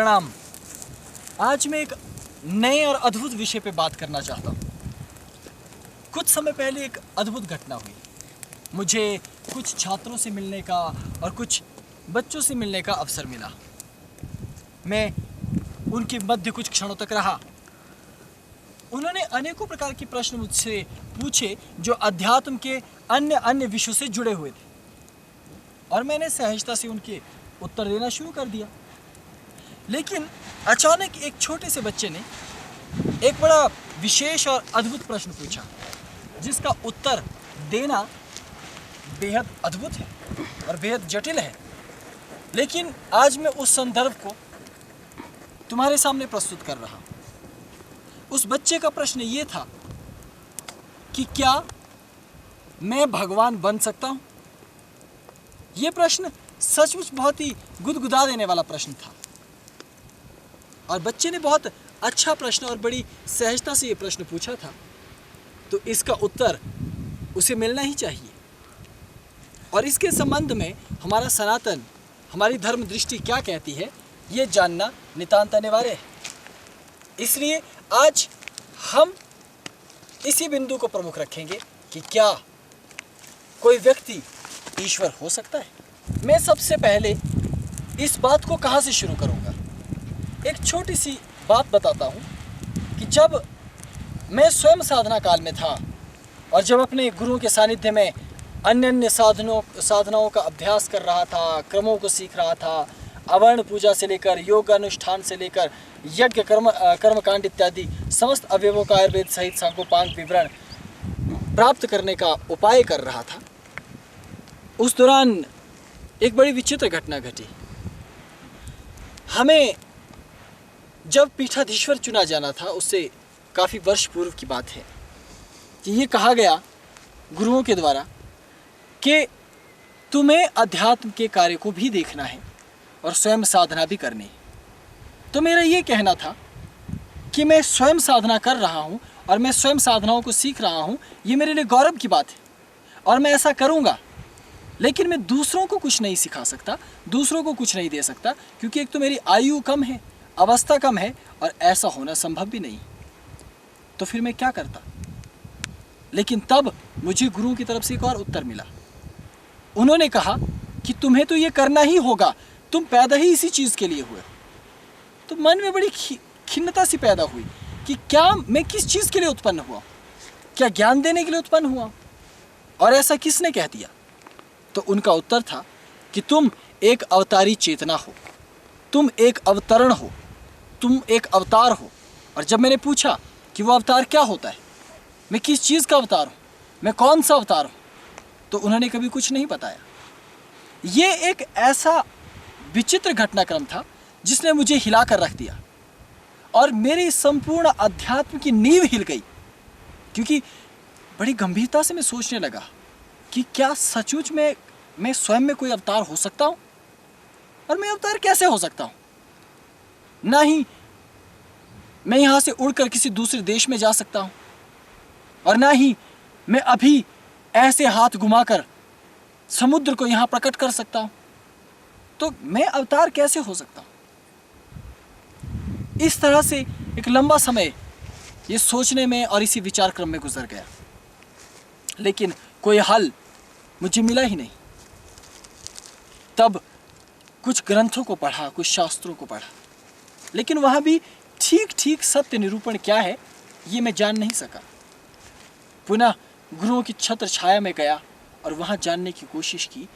प्रणाम। आज मैं एक नए और अद्भुत विषय पे बात करना चाहता हूँ। कुछ समय पहले एक अद्भुत घटना हुई। मुझे कुछ छात्रों से मिलने का और कुछ बच्चों से मिलने का अवसर मिला। मैं उनके मध्य कुछ क्षणों तक रहा। उन्होंने अनेकों प्रकार के प्रश्न मुझसे पूछे जो अध्यात्म के अन्य विषयों से जुड़े हुए थे, और मैंने सहजता से उनके उत्तर देना शुरू कर दिया। लेकिन अचानक एक छोटे से बच्चे ने एक बड़ा विशेष और अद्भुत प्रश्न पूछा, जिसका उत्तर देना बेहद अद्भुत है और बेहद जटिल है। लेकिन आज मैं उस संदर्भ को तुम्हारे सामने प्रस्तुत कर रहा हूं। उस बच्चे का प्रश्न ये था कि क्या मैं भगवान बन सकता हूं? यह प्रश्न सचमुच बहुत ही गुदगुदा देने वाला प्रश्न था, और बच्चे ने बहुत अच्छा प्रश्न और बड़ी सहजता से यह प्रश्न पूछा था, तो इसका उत्तर उसे मिलना ही चाहिए। और इसके संबंध में हमारा सनातन, हमारी धर्म दृष्टि क्या कहती है, ये जानना नितांत अनिवार्य है। इसलिए आज हम इसी बिंदु को प्रमुख रखेंगे कि क्या कोई व्यक्ति ईश्वर हो सकता है। मैं सबसे पहले इस बात को कहाँ से शुरू करूँगा। एक छोटी सी बात बताता हूँ कि जब मैं स्वयं साधना काल में था और जब अपने गुरुओं के सानिध्य में अन्य साधनाओं का अभ्यास कर रहा था, क्रमों को सीख रहा था, अवर्ण पूजा से लेकर योग अनुष्ठान से लेकर यज्ञ कर्मकांड इत्यादि समस्त अवयवों का आयुर्वेद सहित सांगोपांग विवरण प्राप्त करने का उपाय कर रहा था, उस दौरान एक बड़ी विचित्र घटना घटी। हमें जब पीठाधीश्वर चुना जाना था, उससे काफ़ी वर्ष पूर्व की बात है कि ये कहा गया गुरुओं के द्वारा कि तुम्हें अध्यात्म के कार्य को भी देखना है और स्वयं साधना भी करनी है। तो मेरा ये कहना था कि मैं स्वयं साधना कर रहा हूँ और मैं स्वयं साधनाओं को सीख रहा हूँ, ये मेरे लिए गौरव की बात है और मैं ऐसा करूँगा। लेकिन मैं दूसरों को कुछ नहीं सिखा सकता, दूसरों को कुछ नहीं दे सकता, क्योंकि एक तो मेरी आयु कम है, अवस्था कम है, और ऐसा होना संभव भी नहीं। तो फिर मैं क्या करता। लेकिन तब मुझे गुरुओं की तरफ से एक और उत्तर मिला। उन्होंने कहा कि तुम्हें तो ये करना ही होगा, तुम पैदा ही इसी चीज़ के लिए हुए। तो मन में बड़ी खिन्नता सी पैदा हुई कि क्या मैं किस चीज़ के लिए उत्पन्न हुआ, क्या ज्ञान देने के लिए उत्पन्न हुआ, और ऐसा किसने कह दिया। तो उनका उत्तर था कि तुम एक अवतारी चेतना हो, तुम एक अवतरण हो, तुम एक अवतार हो। और जब मैंने पूछा कि वो अवतार क्या होता है, मैं किस चीज़ का अवतार हूँ, मैं कौन सा अवतार हूँ, तो उन्होंने कभी कुछ नहीं बताया। ये एक ऐसा विचित्र घटनाक्रम था जिसने मुझे हिला कर रख दिया, और मेरी संपूर्ण अध्यात्म की नींव हिल गई। क्योंकि बड़ी गंभीरता से मैं सोचने लगा कि क्या सचमुच मैं स्वयं में कोई अवतार हो सकता हूँ, और मैं अवतार कैसे हो सकता हूँ। ना ही मैं यहाँ से उड़कर किसी दूसरे देश में जा सकता हूँ, और ना ही मैं अभी ऐसे हाथ घुमाकर समुद्र को यहाँ प्रकट कर सकता हूँ। तो मैं अवतार कैसे हो सकता हूँ। इस तरह से एक लंबा समय ये सोचने में और इसी विचार क्रम में गुजर गया, लेकिन कोई हल मुझे मिला ही नहीं। तब कुछ ग्रंथों को पढ़ा, कुछ शास्त्रों को पढ़ा, लेकिन वहाँ भी ठीक सत्य निरूपण क्या है ये मैं जान नहीं सका। पुनः गुरुओं की छत्र छाया में गया और वहाँ जानने की कोशिश की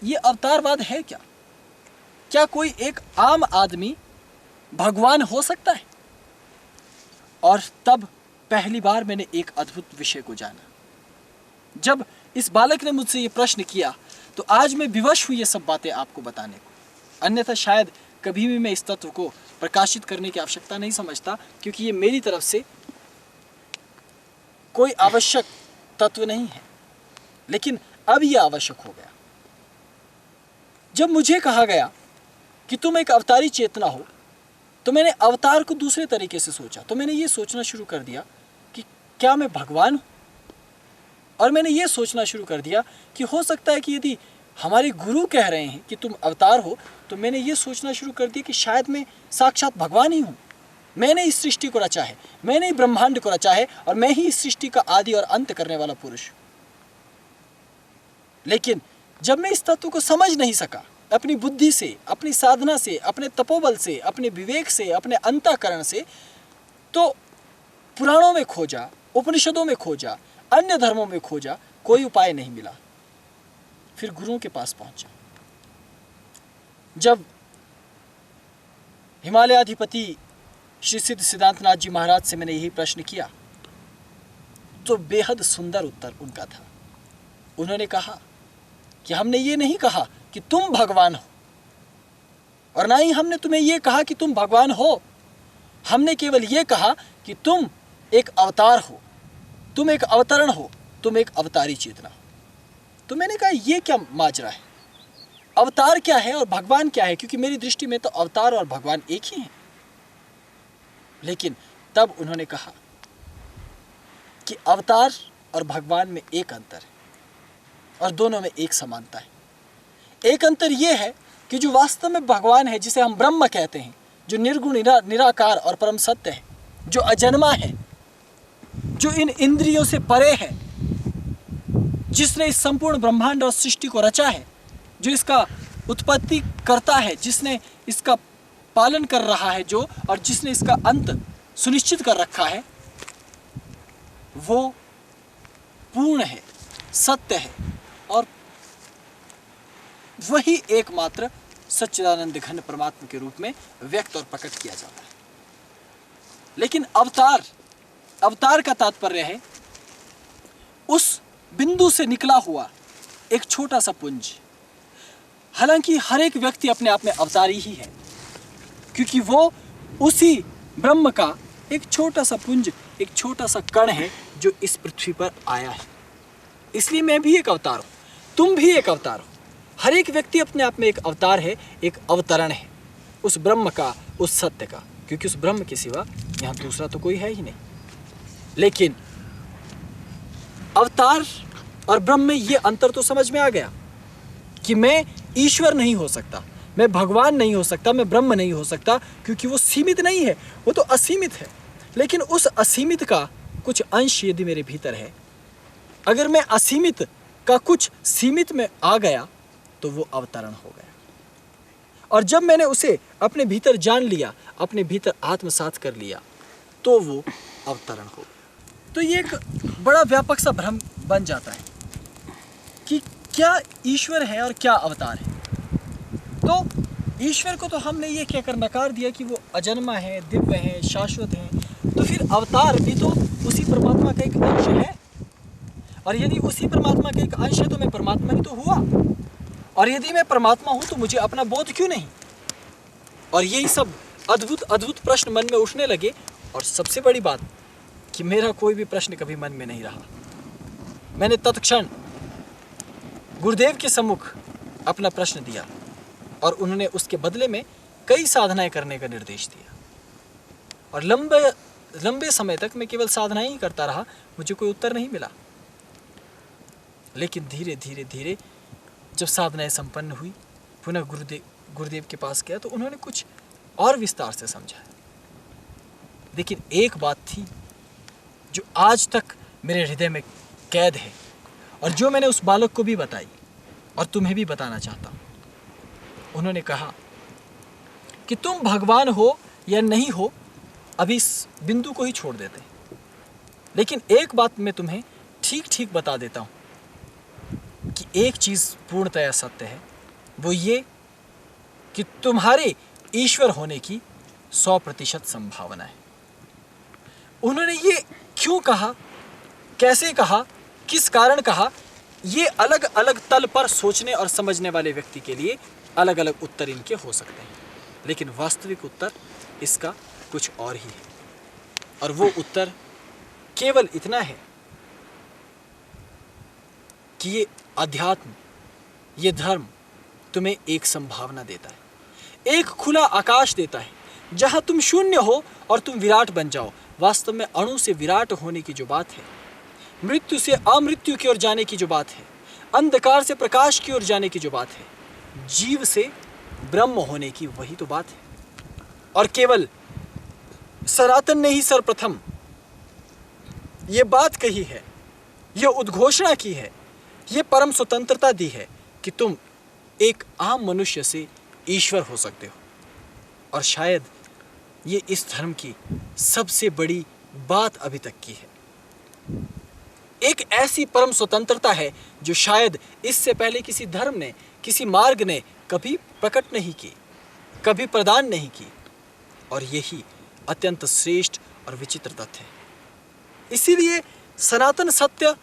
ये अवतारवाद है क्या, क्या कोई एक आम आदमी भगवान हो सकता है। और तब पहली बार मैंने एक अद्भुत विषय को जाना। जब इस बालक ने मुझसे ये प्रश्न किया, तो आज मैं विवश हुई ये सब बातें आपको बताने को, अन्यथा शायद कभी भी मैं इस तत्व को प्रकाशित करने की आवश्यकता नहीं समझता, क्योंकि ये मेरी तरफ से कोई आवश्यक तत्व नहीं है। लेकिन अब यह आवश्यक हो गया। जब मुझे कहा गया कि तुम एक अवतारी चेतना हो, तो मैंने अवतार को दूसरे तरीके से सोचा। तो मैंने ये सोचना शुरू कर दिया कि क्या मैं भगवान हूँ, और मैंने ये सोचना शुरू कर दिया कि हो सकता है कि यदि हमारे गुरु कह रहे हैं कि तुम अवतार हो, तो मैंने ये सोचना शुरू कर दिया कि शायद मैं साक्षात भगवान ही हूँ। मैंने इस सृष्टि को रचा है, मैंने ही ब्रह्मांड को रचा है, और मैं ही इस सृष्टि का आदि और अंत करने वाला पुरुष। लेकिन जब मैं इस तत्व को समझ नहीं सका, अपनी बुद्धि से, अपनी साधना से, अपने तपोबल से, अपने विवेक से, अपने अंतःकरण से, तो पुराणों में खोजा, उपनिषदों में खोजा, अन्य धर्मों में खोजा, कोई उपाय नहीं मिला। फिर गुरुओं के पास पहुंचा। जब हिमालयाधिपति श्री सिद्ध सिद्धांतनाथ जी महाराज से मैंने यही प्रश्न किया, तो बेहद सुंदर उत्तर उनका था। उन्होंने कहा कि हमने ये नहीं कहा कि तुम भगवान हो, और ना ही हमने तुम्हें ये कहा कि तुम भगवान हो। हमने केवल ये कहा कि तुम एक अवतार हो, तुम एक अवतरण हो, तुम एक अवतारी चेतना हो। तो मैंने कहा ये क्या माजरा है, अवतार क्या है और भगवान क्या है, क्योंकि मेरी दृष्टि में तो अवतार और भगवान एक ही हैं। लेकिन तब उन्होंने कहा कि अवतार और भगवान में एक अंतर है, और दोनों में एक समानता है। एक अंतर यह है कि जो वास्तव में भगवान है, जिसे हम ब्रह्म कहते हैं, जो निर्गुण निराकार और परम सत्य है, जो अजन्मा है, जो इन इंद्रियों से परे है, जिसने इस संपूर्ण ब्रह्मांड और सृष्टि को रचा है, जो इसका उत्पत्ति करता है, जिसने इसका पालन कर रहा है, जो और जिसने इसका अंत सुनिश्चित कर रखा है, वो पूर्ण है, सत्य है, और वही एकमात्र सच्चिदानंद घन परमात्मा के रूप में व्यक्त और प्रकट किया जाता है। लेकिन अवतार का तात्पर्य है उस बिंदु से निकला हुआ एक छोटा सा पुंज। हालांकि हर एक व्यक्ति अपने आप में अवतारी ही है, क्योंकि वो उसी ब्रह्म का एक छोटा सा पुंज, एक छोटा सा कण है जो इस पृथ्वी पर आया है। इसलिए मैं भी एक अवतार हूं, तुम भी एक अवतार हो। हर एक व्यक्ति अपने आप में एक अवतार है, एक अवतरण है उस ब्रह्म का, उस सत्य का, क्योंकि उस ब्रह्म के सिवा यहाँ दूसरा तो कोई है ही नहीं। लेकिन अवतार और ब्रह्म में ये अंतर तो समझ में आ गया कि मैं ईश्वर नहीं हो सकता, मैं भगवान नहीं हो सकता, मैं ब्रह्म नहीं हो सकता, क्योंकि वो सीमित नहीं है, वो तो असीमित है। लेकिन उस असीमित का कुछ अंश यदि मेरे भीतर है, अगर मैं असीमित का कुछ सीमित में आ गया, तो वो अवतरण हो गया। और जब मैंने उसे अपने भीतर जान लिया, अपने भीतर आत्मसात कर लिया, तो वो अवतरण हो गया। तो ये एक बड़ा व्यापक सा भ्रम बन जाता है कि क्या ईश्वर है और क्या अवतार है। तो ईश्वर को तो हमने ये कहकर नकार दिया कि वो अजन्मा है, दिव्य है, शाश्वत है, तो फिर अवतार भी तो उसी परमात्मा का एक अंश है। और यदि उसी परमात्मा का एक अंश है तो मैं परमात्मा ही तो हुआ, और यदि मैं परमात्मा हूं तो मुझे अपना बोध क्यों नहीं। और यही सब अद्भुत अद्भुत प्रश्न मन में उठने लगे। और सबसे बड़ी बात कि मेरा कोई भी प्रश्न कभी मन में नहीं रहा। मैंने तत्क्षण गुरुदेव के सम्मुख अपना प्रश्न दिया, और उन्होंने उसके बदले में कई साधनाएं करने का निर्देश दिया। और लंबे समय तक मैं केवल साधनाएं ही करता रहा, मुझे कोई उत्तर नहीं मिला। लेकिन धीरे धीरे धीरे जब साधनाएं संपन्न हुई, पुनः गुरुदेव के पास गया, तो उन्होंने कुछ और विस्तार से समझाया। लेकिन एक बात थी जो आज तक मेरे हृदय में कैद है, और जो मैंने उस बालक को भी बताई और तुम्हें भी बताना चाहता हूं। उन्होंने कहा कि तुम भगवान हो या नहीं हो, अभी इस बिंदु को ही छोड़ देते, लेकिन एक बात मैं तुम्हें ठीक ठीक बता देता हूं कि एक चीज पूर्णतया सत्य है, वो ये कि तुम्हारे ईश्वर होने की 100% संभावना है। उन्होंने ये क्यों कहा, कैसे कहा, किस कारण कहा, ये अलग अलग तल पर सोचने और समझने वाले व्यक्ति के लिए अलग अलग उत्तर इनके हो सकते हैं, लेकिन वास्तविक उत्तर इसका कुछ और ही है। और वो उत्तर केवल इतना है कि ये अध्यात्म, ये धर्म तुम्हें एक संभावना देता है, एक खुला आकाश देता है, जहां तुम शून्य हो और तुम विराट बन जाओ। वास्तव में अणु से विराट होने की जो बात है, मृत्यु से अमृत्यु की ओर जाने की जो बात है, अंधकार से प्रकाश की ओर जाने की जो बात है, जीव से ब्रह्म होने की, वही तो बात है। और केवल सनातन ने ही सर्वप्रथम ये बात कही है, ये उद्घोषणा की है, ये परम स्वतंत्रता दी है कि तुम एक आम मनुष्य से ईश्वर हो सकते हो। और शायद ये इस धर्म की सबसे बड़ी बात अभी तक की है। एक ऐसी परम स्वतंत्रता है जो शायद इससे पहले किसी धर्म ने, किसी मार्ग ने कभी प्रकट नहीं की, कभी प्रदान नहीं की। और यही अत्यंत श्रेष्ठ और विचित्र तथ्य है। इसीलिए सनातन सत्य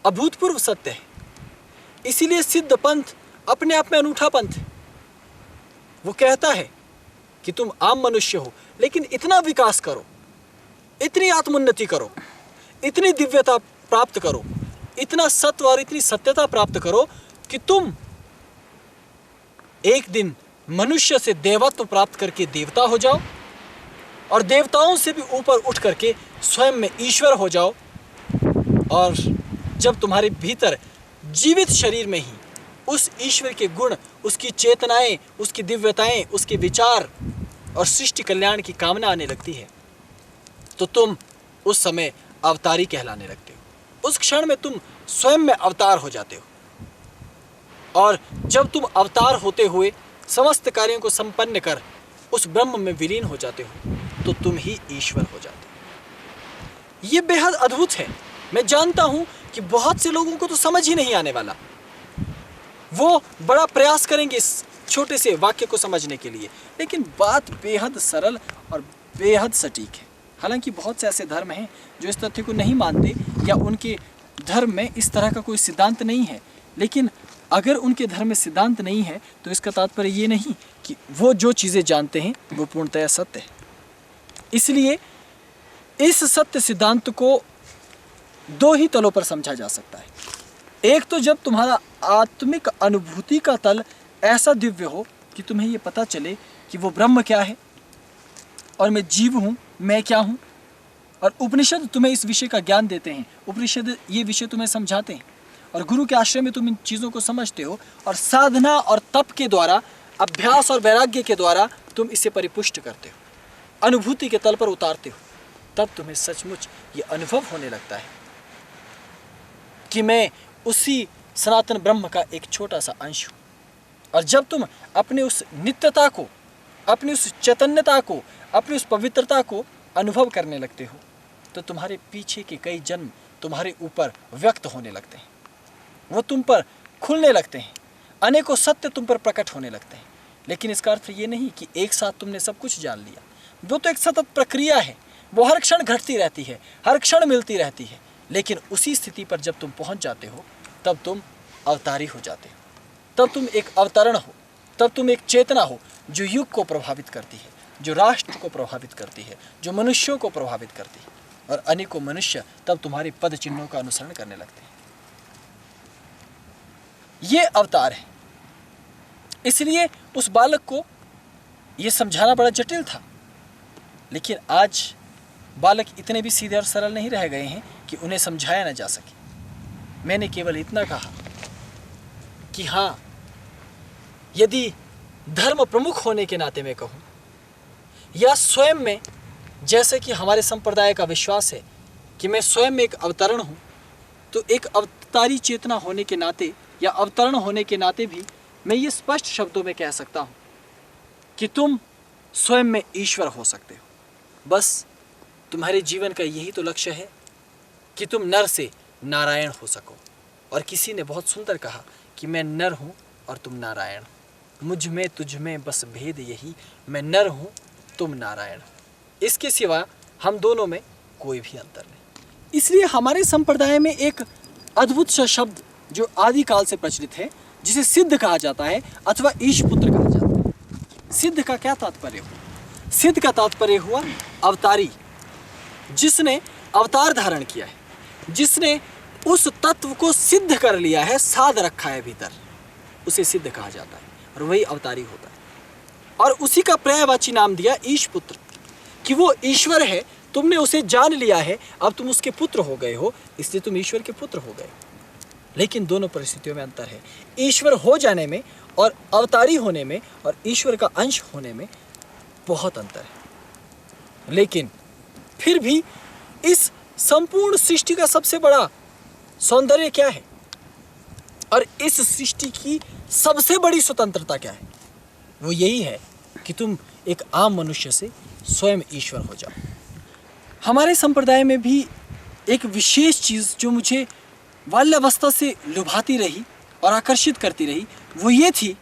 अभूतपूर्व सत्य है। इसीलिए सिद्ध पंथ अपने आप में अनूठा पंथ है। वो कहता है कि तुम आम मनुष्य हो, लेकिन इतना विकास करो, इतनी आत्मोन्नति करो, इतनी दिव्यता प्राप्त करो, इतना सत्व और इतनी सत्यता प्राप्त करो कि तुम एक दिन मनुष्य से देवत्व प्राप्त करके देवता हो जाओ, और देवताओं से भी ऊपर उठ करके स्वयं में ईश्वर हो जाओ। और जब तुम्हारे भीतर जीवित शरीर में ही उस ईश्वर के गुण, उसकी चेतनाएं, उसकी दिव्यताएं, उसके विचार और सृष्टि कल्याण की कामना आने लगती है, तो तुम उस समय अवतारी कहलाने लगते हो। उस क्षण में तुम स्वयं में अवतार हो जाते हो। और जब तुम अवतार होते हुए समस्त कार्यों को संपन्न कर उस ब्रह्म में विलीन हो जाते हो, तो तुम ही ईश्वर हो जाते हो। ये बेहद अद्भुत है। मैं जानता हूं कि बहुत से लोगों को तो समझ ही नहीं आने वाला। वो बड़ा प्रयास करेंगे इस छोटे से वाक्य को समझने के लिए, लेकिन बात बेहद सरल और बेहद सटीक है। हालांकि बहुत से ऐसे धर्म हैं जो इस तथ्य को नहीं मानते, या उनके धर्म में इस तरह का कोई सिद्धांत नहीं है। लेकिन अगर उनके धर्म में सिद्धांत नहीं है तो इसका तात्पर्य ये नहीं कि वो जो चीज़ें जानते हैं वो पूर्णतया सत्य है। इसलिए इस सत्य सिद्धांत को दो ही तलों पर समझा जा सकता है। एक तो जब तुम्हारा आत्मिक अनुभूति का तल ऐसा दिव्य हो कि तुम्हें ये पता चले कि वो ब्रह्म क्या है और मैं जीव हूँ, मैं क्या हूँ। और उपनिषद तुम्हें इस विषय का ज्ञान देते हैं, उपनिषद ये विषय तुम्हें समझाते हैं, और गुरु के आश्रय में तुम इन चीज़ों को समझते हो, और साधना और तप के द्वारा, अभ्यास और वैराग्य के द्वारा तुम इसे परिपुष्ट करते हो, अनुभूति के तल पर उतारते हो। तब तुम्हें सचमुच ये अनुभव होने लगता है कि मैं उसी सनातन ब्रह्म का एक छोटा सा अंश हूँ। और जब तुम अपने उस नित्यता को, अपनी उस चैतन्यता को, अपनी उस पवित्रता को अनुभव करने लगते हो, तो तुम्हारे पीछे के कई जन्म तुम्हारे ऊपर व्यक्त होने लगते हैं, वो तुम पर खुलने लगते हैं, अनेकों सत्य तुम पर प्रकट होने लगते हैं। लेकिन इसका अर्थ ये नहीं कि एक साथ तुमने सब कुछ जान लिया। वो तो एक सतत प्रक्रिया है, वो हर क्षण घटती रहती है, हर क्षण मिलती रहती है। लेकिन उसी स्थिति पर जब तुम पहुंच जाते हो, तब तुम अवतारी हो जाते हो, तब तुम एक अवतरण हो, तब तुम एक चेतना हो जो युग को प्रभावित करती है, जो राष्ट्र को प्रभावित करती है, जो मनुष्यों को प्रभावित करती है। और अनेकों मनुष्य तब तुम्हारे पद चिन्हों का अनुसरण करने लगते हैं। ये अवतार है। इसलिए उस बालक को यह समझाना बड़ा जटिल था। लेकिन आज बालक इतने भी सीधे और सरल नहीं रह गए हैं कि उन्हें समझाया न जा सके। मैंने केवल इतना कहा कि हाँ, यदि धर्म प्रमुख होने के नाते मैं कहूँ, या स्वयं में, जैसे कि हमारे संप्रदाय का विश्वास है कि मैं स्वयं में एक अवतरण हूँ, तो एक अवतारी चेतना होने के नाते या अवतरण होने के नाते भी मैं ये स्पष्ट शब्दों में कह सकता हूँ कि तुम स्वयं में ईश्वर हो सकते हो। बस तुम्हारे जीवन का यही तो लक्ष्य है कि तुम नर से नारायण हो सको। और किसी ने बहुत सुंदर कहा कि मैं नर हूँ और तुम नारायण, मुझ में तुझ में बस भेद यही, मैं नर हूँ तुम नारायण। इसके सिवा हम दोनों में कोई भी अंतर नहीं। इसलिए हमारे संप्रदाय में एक अद्भुत सा शब्द जो आदिकाल से प्रचलित है, जिसे सिद्ध कहा जाता है अथवा ईश पुत्र कहा जाता है। सिद्ध का क्या तात्पर्य हुआ? सिद्ध का तात्पर्य हुआ अवतारी, जिसने अवतार धारण किया है, जिसने उस तत्व को सिद्ध कर लिया है, साध रखा है भीतर, उसे सिद्ध कहा जाता है और वही अवतारी होता है। और उसी का पर्यायवाची नाम दिया ईश पुत्र, कि वो ईश्वर है, तुमने उसे जान लिया है, अब तुम उसके पुत्र हो गए हो, इसलिए तुम ईश्वर के पुत्र हो गए। लेकिन दोनों परिस्थितियों में अंतर है। ईश्वर हो जाने में और अवतारी होने में और ईश्वर का अंश होने में बहुत अंतर है। लेकिन फिर भी इस संपूर्ण सृष्टि का सबसे बड़ा सौंदर्य क्या है और इस सृष्टि की सबसे बड़ी स्वतंत्रता क्या है? वो यही है कि तुम एक आम मनुष्य से स्वयं ईश्वर हो जाओ। हमारे संप्रदाय में भी एक विशेष चीज़ जो मुझे बाल्यावस्था से लुभाती रही और आकर्षित करती रही वो ये थी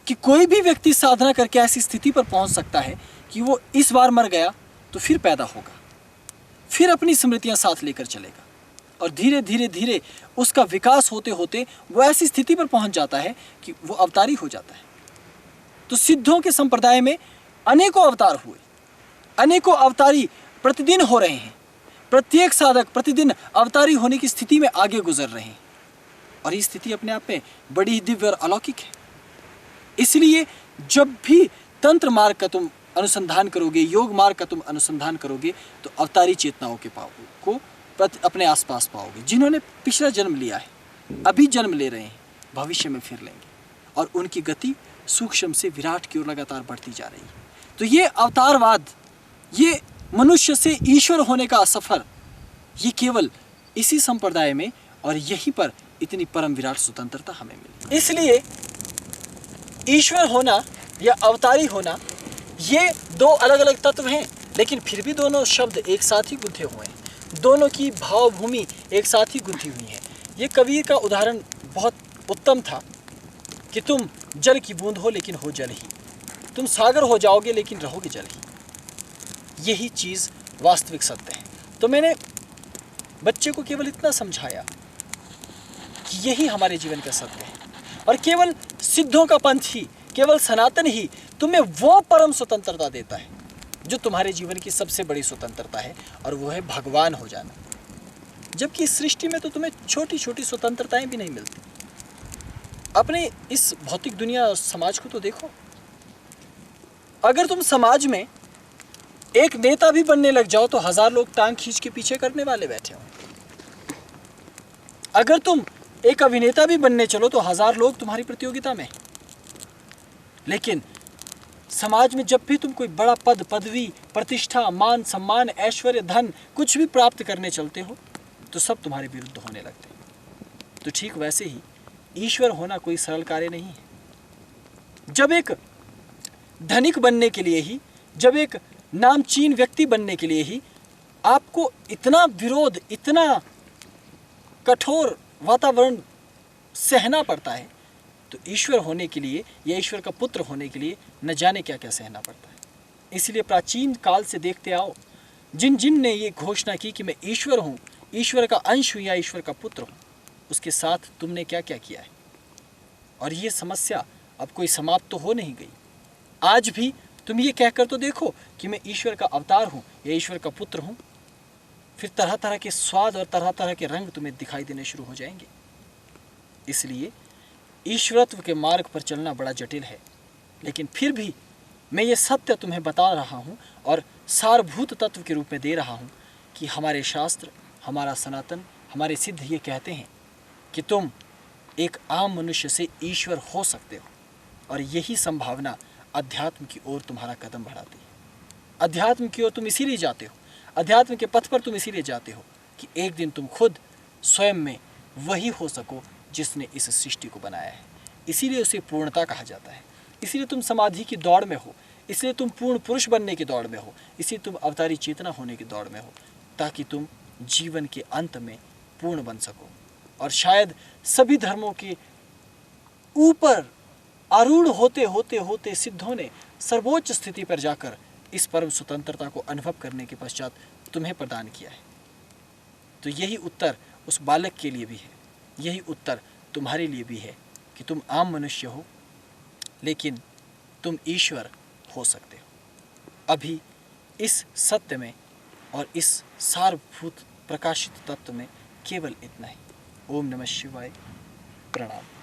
कि कोई भी व्यक्ति साधना करके ऐसी स्थिति पर पहुंच सकता है कि वो इस बार मर गया तो फिर पैदा होगा, फिर अपनी स्मृतियां साथ लेकर चलेगा और धीरे धीरे धीरे उसका विकास होते होते वो ऐसी स्थिति पर पहुंच जाता है कि वो अवतारी हो जाता है। तो सिद्धों के संप्रदाय में अनेकों अवतार हुए, अनेकों अवतारी प्रतिदिन हो रहे हैं। प्रत्येक साधक प्रतिदिन अवतारी होने की स्थिति में आगे गुजर रहे हैं और ये स्थिति अपने आप में बड़ी ही दिव्य और अलौकिक है। इसलिए जब भी तंत्र मार्ग का तुम अनुसंधान करोगे, योग मार्ग का तुम अनुसंधान करोगे तो अवतारी चेतनाओं के को अपने आसपास पाओगे, जिन्होंने पिछला जन्म लिया है, अभी जन्म ले रहे हैं, भविष्य में फिर लेंगे और उनकी गति सूक्ष्म से विराट की ओर लगातार बढ़ती जा रही है। तो ये अवतारवाद, ये मनुष्य से ईश्वर होने का सफर, ये केवल इसी संप्रदाय में और यहीं पर इतनी परम विराट स्वतंत्रता हमें मिली। इसलिए ईश्वर होना या अवतारी होना ये दो अलग अलग तत्व हैं, लेकिन फिर भी दोनों शब्द एक साथ ही गुंथे हुए हैं, दोनों की भावभूमि एक साथ ही गुंथी हुई है। ये कबीर का उदाहरण बहुत उत्तम था कि तुम जल की बूंद हो लेकिन हो जल ही, तुम सागर हो जाओगे लेकिन रहोगे जल ही। यही चीज़ वास्तविक सत्य है। तो मैंने बच्चे को केवल इतना समझाया कि यही हमारे जीवन का सत्य है और केवल सिद्धों का पंथ ही, केवल सनातन ही तुम्हें वो परम स्वतंत्रता देता है जो तुम्हारे जीवन की सबसे बड़ी स्वतंत्रता है और वो है भगवान हो जाना। जबकि इस सृष्टि में तो तुम्हें छोटी छोटी स्वतंत्रताएं भी नहीं मिलती। अपने इस भौतिक दुनिया और समाज को तो देखो, अगर तुम समाज में एक नेता भी बनने लग जाओ तो 1000 लोग टांग खींच के पीछे करने वाले बैठे हो। अगर तुम एक अभिनेता भी बनने चलो तो 1000 लोग तुम्हारी प्रतियोगिता में। लेकिन समाज में जब भी तुम कोई बड़ा पद, पदवी, प्रतिष्ठा, मान, सम्मान, ऐश्वर्य, धन कुछ भी प्राप्त करने चलते हो तो सब तुम्हारे विरुद्ध होने लगते हैं। तो ठीक वैसे ही ईश्वर होना कोई सरल कार्य नहीं है। जब एक धनिक बनने के लिए ही, जब एक नामचीन व्यक्ति बनने के लिए ही आपको इतना विरोध, इतना कठोर वातावरण सहना पड़ता है, तो ईश्वर होने के लिए या ईश्वर का पुत्र होने के लिए न जाने क्या क्या सहना पड़ता है। इसलिए प्राचीन काल से देखते आओ, जिन जिन ने ये घोषणा की कि मैं ईश्वर हूँ, ईश्वर का अंश हूँ या ईश्वर का पुत्र हूँ, उसके साथ तुमने क्या क्या किया है। और ये समस्या अब कोई समाप्त तो हो नहीं गई। आज भी तुम ये कहकर तो देखो कि मैं ईश्वर का अवतार हूँ या ईश्वर का पुत्र हूँ, फिर तरह तरह के स्वाद और तरह तरह के रंग तुम्हें दिखाई देने शुरू हो जाएंगे। इसलिए ईश्वरत्व के मार्ग पर चलना बड़ा जटिल है, लेकिन फिर भी मैं ये सत्य तुम्हें बता रहा हूँ और सारभूत तत्व के रूप में दे रहा हूँ कि हमारे शास्त्र, हमारा सनातन, हमारे सिद्ध ये कहते हैं कि तुम एक आम मनुष्य से ईश्वर हो सकते हो और यही संभावना अध्यात्म की ओर तुम्हारा कदम बढ़ाती है। अध्यात्म की ओर तुम इसीलिए जाते हो, अध्यात्म के पथ पर तुम इसीलिए जाते हो कि एक दिन तुम खुद स्वयं में वही हो सको जिसने इस सृष्टि को बनाया है। इसीलिए उसे पूर्णता कहा जाता है। इसीलिए तुम समाधि की दौड़ में हो, इसलिए तुम पूर्ण पुरुष बनने की दौड़ में हो, इसलिए तुम अवतारी चेतना होने की दौड़ में हो, ताकि तुम जीवन के अंत में पूर्ण बन सको। और शायद सभी धर्मों के ऊपर आरूढ़ होते होते होते सिद्धों ने सर्वोच्च स्थिति पर जाकर इस परम स्वतंत्रता को अनुभव करने के पश्चात तुम्हें प्रदान किया है। तो यही उत्तर उस बालक के लिए भी है, यही उत्तर तुम्हारे लिए भी है कि तुम आम मनुष्य हो लेकिन तुम ईश्वर हो सकते हो। अभी इस सत्य में और इस सारभूत प्रकाशित तत्व में केवल इतना ही। ओम नमः शिवाय। प्रणाम।